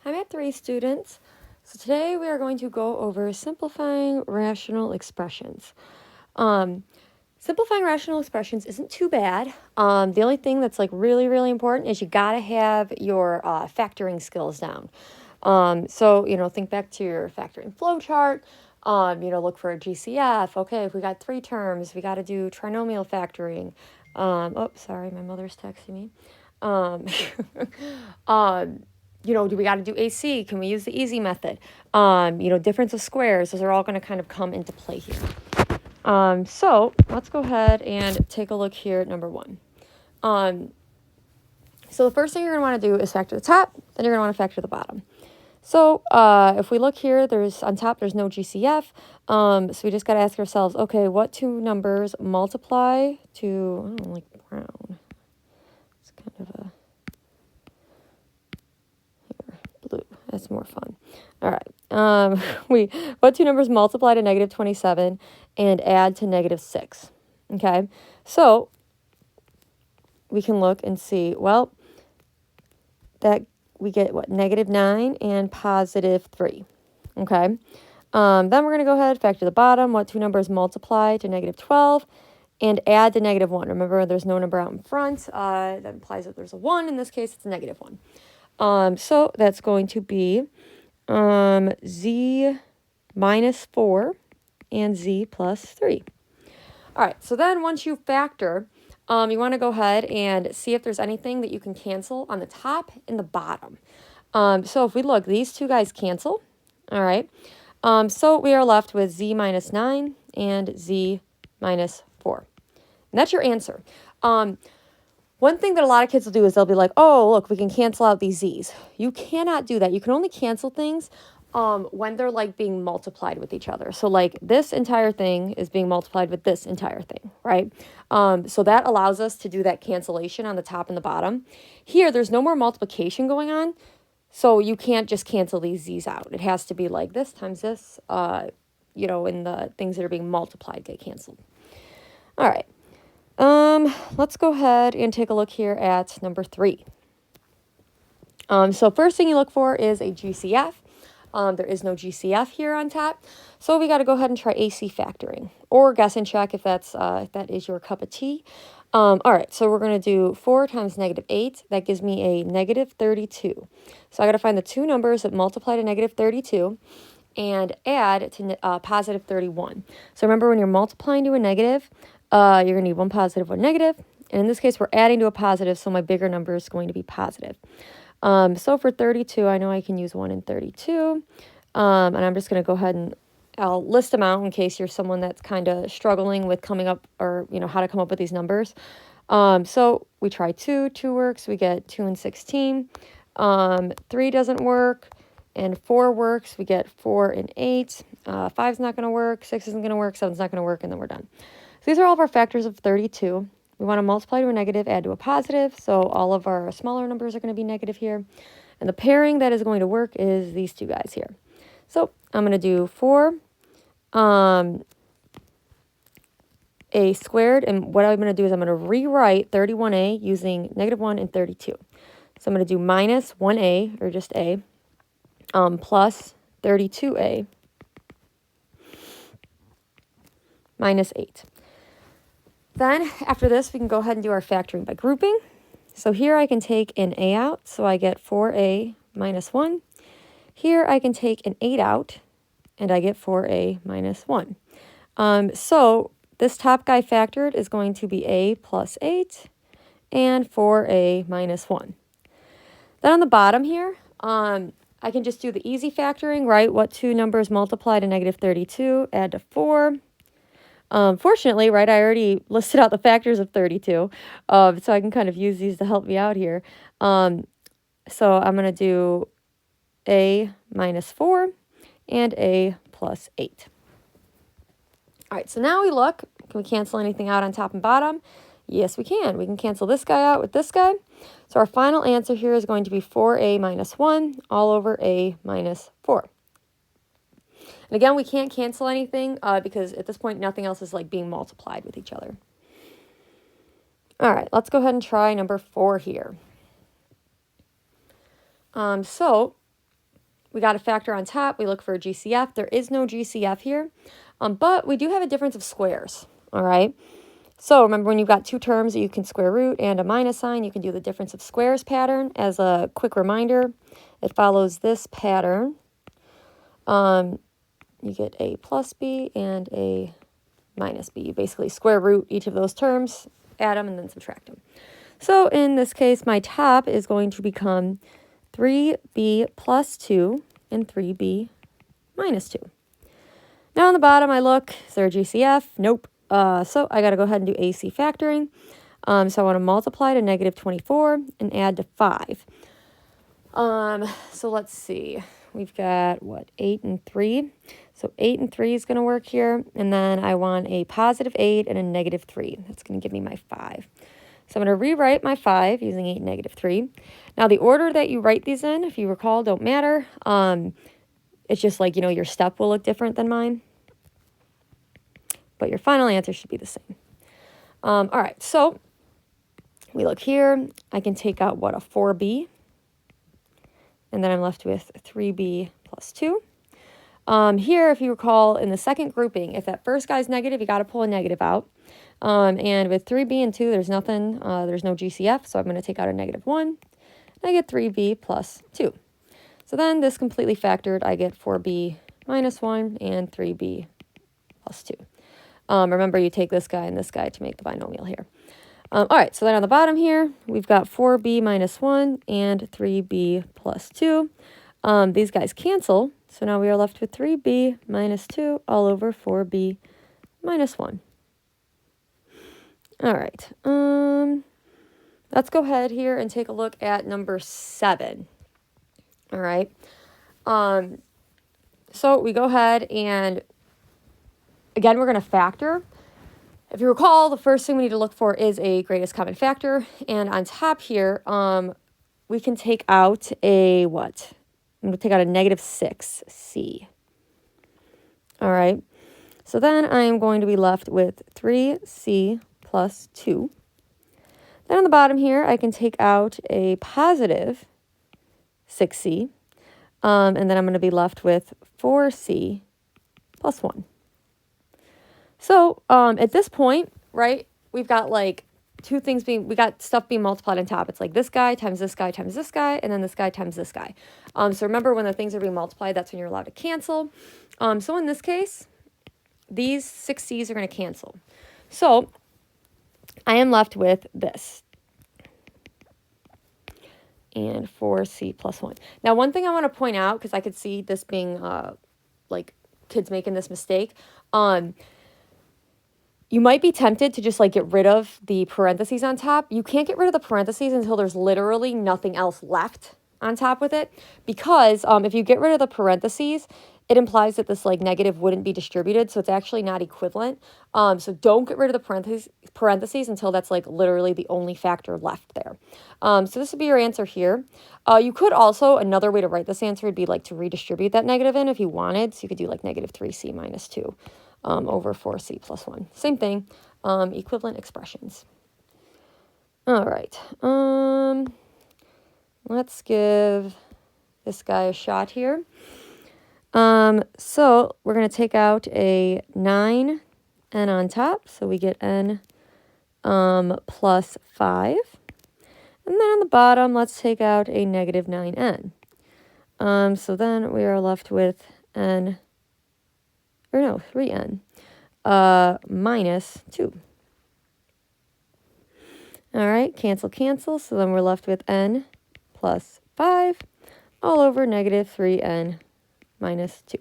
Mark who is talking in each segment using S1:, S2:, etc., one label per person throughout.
S1: Hi, Math 3 students. So today we are going to go over simplifying rational expressions. Simplifying rational expressions isn't too bad. The only thing that's like really important is you gotta have your factoring skills down. Think back to your factoring flow chart. Look for a GCF. Okay, if we got three terms, we got to do trinomial factoring. Oh, sorry, my mother's texting me. Um, do we got to do AC? Can we use the easy method? Difference of squares. Those are all going to kind of come into play here. So let's go ahead and take a look here at number one. So the first thing you're going to want to do is factor the top, then you're going to want to factor the bottom. So if we look here, on top, there's no GCF. So we just got to ask ourselves, okay, what two numbers multiply to, I don't like brown. It's kind of a, here, blue. That's more fun. All right. What two numbers multiply to negative 27 and add to negative 6? Okay. So we can look and see, well, that we get what, negative 9 and positive 3. Okay. Then we're going to go ahead, factor the bottom. What two numbers multiply to negative 12 and add to negative 1? Remember, there's no number out in front. That implies that there's a 1. In this case, it's a negative 1. So that's going to be z minus 4 and z plus 3. All right, so then once you factor, you want to go ahead and see if there's anything that you can cancel on the top and the bottom. So if we look, these two guys cancel. All right. So we are left with z minus 9 and z minus 4. And that's your answer. One thing that a lot of kids will do is they'll be like, oh, look, we can cancel out these z's. You cannot do that. You can only cancel things when they're like being multiplied with each other. So like this entire thing is being multiplied with this entire thing, right? So that allows us to do that cancellation on the top and the bottom. Here, there's no more multiplication going on. So you can't just cancel these z's out. It has to be like this times this, and the things that are being multiplied get canceled. All right. Let's go ahead and take a look here at number 3. So first thing you look for is a GCF. There is no GCF here on top. So we got to go ahead and try AC factoring or guess and check if that is your cup of tea. All right, so we're going to do 4 times negative 8. That gives me a negative 32. So I got to find the two numbers that multiply to negative 32 and add to positive 31. So remember, when you're multiplying to a negative, you're going to need one positive, one negative. And in this case, we're adding to a positive, so my bigger number is going to be positive. So for 32, I know I can use 1 and 32. And I'm just going to go ahead and I'll list them out in case you're someone that's kind of struggling with coming up or, how to come up with these numbers. So we try 2. 2 works. We get 2 and 16. 3 doesn't work. And 4 works. We get 4 and 8. 5's not going to work. 6 isn't going to work. 7's not going to work. And then we're done. So these are all of our factors of 32. We want to multiply to a negative, add to a positive. So all of our smaller numbers are going to be negative here. And the pairing that is going to work is these two guys here. So I'm going to do 4 a squared. And what I'm going to do is I'm going to rewrite 31a using negative 1 and 32. So I'm going to do minus 1a, or just a, plus 32a minus 8. Then after this, we can go ahead and do our factoring by grouping. So here I can take an a out, so I get 4a minus 1. Here I can take an 8 out, and I get 4a minus 1. So this top guy factored is going to be a plus 8 and 4a minus 1. Then on the bottom here, I can just do the easy factoring, right? What two numbers multiply to negative 32? Add to 4. Fortunately, right, I already listed out the factors of 32, so I can kind of use these to help me out here. So I'm going to do a minus 4 and a plus 8. All right, so now we look. Can we cancel anything out on top and bottom? Yes, we can. We can cancel this guy out with this guy. So our final answer here is going to be 4a minus 1 all over a minus 4. And again, we can't cancel anything because at this point, nothing else is like being multiplied with each other. All right, let's go ahead and try number 4 here. So we got a factor on top. We look for a GCF. There is no GCF here, but we do have a difference of squares, all right? So remember, when you've got two terms that you can square root and a minus sign, you can do the difference of squares pattern. As a quick reminder, it follows this pattern. You get a plus b and a minus b. You basically square root each of those terms, add them, and then subtract them. So in this case, my top is going to become 3b plus 2 and 3b minus 2. Now on the bottom, I look, is there a GCF? Nope. So I got to go ahead and do AC factoring. So I want to multiply to negative 24 and add to 5. So let's see. We've got, 8 and 3. So 8 and 3 is going to work here. And then I want a positive 8 and a negative 3. That's going to give me my 5. So I'm going to rewrite my 5 using 8 and negative 3. Now, the order that you write these in, if you recall, don't matter. It's just like, your step will look different than mine. But your final answer should be the same. All right, so we look here. I can take out, a 4b. And then I'm left with 3b plus 2. Here, if you recall, in the second grouping, if that first guy's negative, you got to pull a negative out. And with 3b and 2, there's nothing, there's no GCF, so I'm going to take out a negative 1. And I get 3b plus 2. So then this completely factored, I get 4b minus 1 and 3b plus 2. Remember, you take this guy and this guy to make the binomial here. All right, so then on the bottom here, we've got 4b minus 1 and 3b plus 2. These guys cancel, so now we are left with 3b minus 2 all over 4b minus 1. All right, let's go ahead here and take a look at number 7. All right, so we go ahead and, again, we're going to factor. If you recall, the first thing we need to look for is a greatest common factor. And on top here, we can take out a what? I'm going to take out a negative 6c. All right. So then I'm going to be left with 3c plus 2. Then on the bottom here, I can take out a positive 6c. And then I'm going to be left with 4c plus 1. So at this point, right, we've got like two things we got stuff being multiplied on top. It's like this guy times this guy times this guy, and then this guy times this guy. So remember, when the things are being multiplied, that's when you're allowed to cancel. So in this case, these 6c's are going to cancel. So I am left with this. And 4c plus 1. Now, one thing I want to point out, because I could see this being like kids making this mistake, you might be tempted to just like get rid of the parentheses on top. You can't get rid of the parentheses until there's literally nothing else left on top with it. Because if you get rid of the parentheses, it implies that this like negative wouldn't be distributed. So it's actually not equivalent. So don't get rid of the parentheses until that's like literally the only factor left there. So this would be your answer here. You could also, another way to write this answer would be like to redistribute that negative in if you wanted. So you could do like negative 3c minus 2. Over 4c plus 1. Same thing, equivalent expressions. All right, let's give this guy a shot here. So we're going to take out a 9n on top, so we get n plus 5. And then on the bottom, let's take out a negative 9n. So then we are left with 3n minus 2. All right, cancel. So then we're left with n plus 5 all over negative 3n minus 2.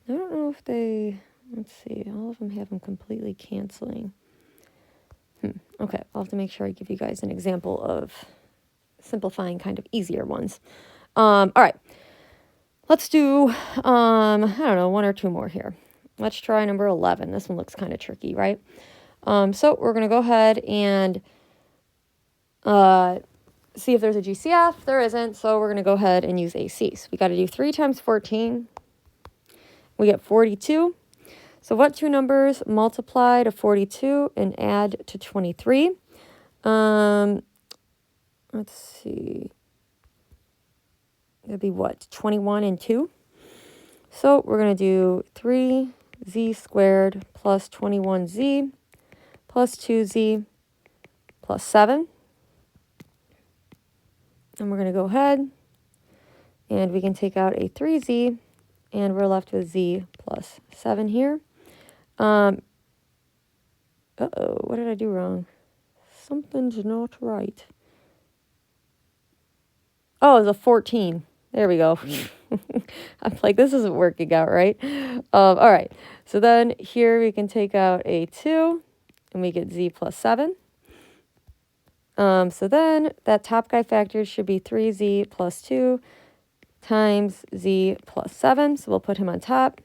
S1: I don't know if they, let's see, all of them have them completely canceling. Okay, I'll have to make sure I give you guys an example of simplifying kind of easier ones. All right. Let's do, I don't know, one or two more here. Let's try number 11. This one looks kind of tricky, right? So we're going to go ahead and see if there's a GCF. There isn't, so we're going to go ahead and use AC. So we got to do 3 times 14. We get 42. So what two numbers multiply to 42 and add to 23? Let's see. That'd be what? 21 and 2. So we're going to do 3z squared plus 21z plus 2z plus 7. And we're going to go ahead and we can take out a 3z and we're left with z plus 7 here. Uh-oh, what did I do wrong? Something's not right. Oh, it's a 14. There we go. I'm like, this isn't working out right. All right, so then here we can take out a 2 and we get z plus 7. So then that top guy factor should be 3z plus 2 times z plus 7. So we'll put him on top.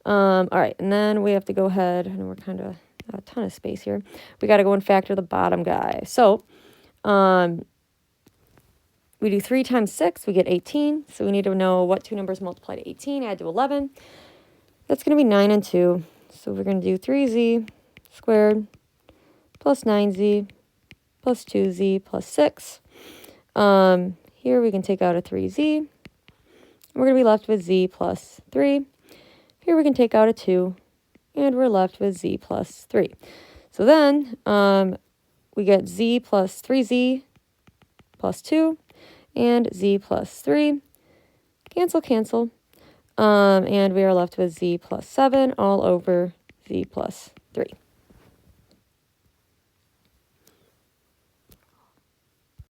S1: All right, and then we have to go ahead, and we're kind of a ton of space here. We got to go and factor the bottom guy. So we do 3 times 6, we get 18. So we need to know what two numbers multiply to 18, add to 11. That's going to be 9 and 2. So we're going to do 3z squared plus 9z plus 2z plus 6. Here we can take out a 3z. We're going to be left with z plus 3. Here we can take out a 2, and we're left with z plus 3. So then we get z plus 3z plus 2 and z plus 3. Cancel, cancel. And we are left with z plus 7 all over z plus 3.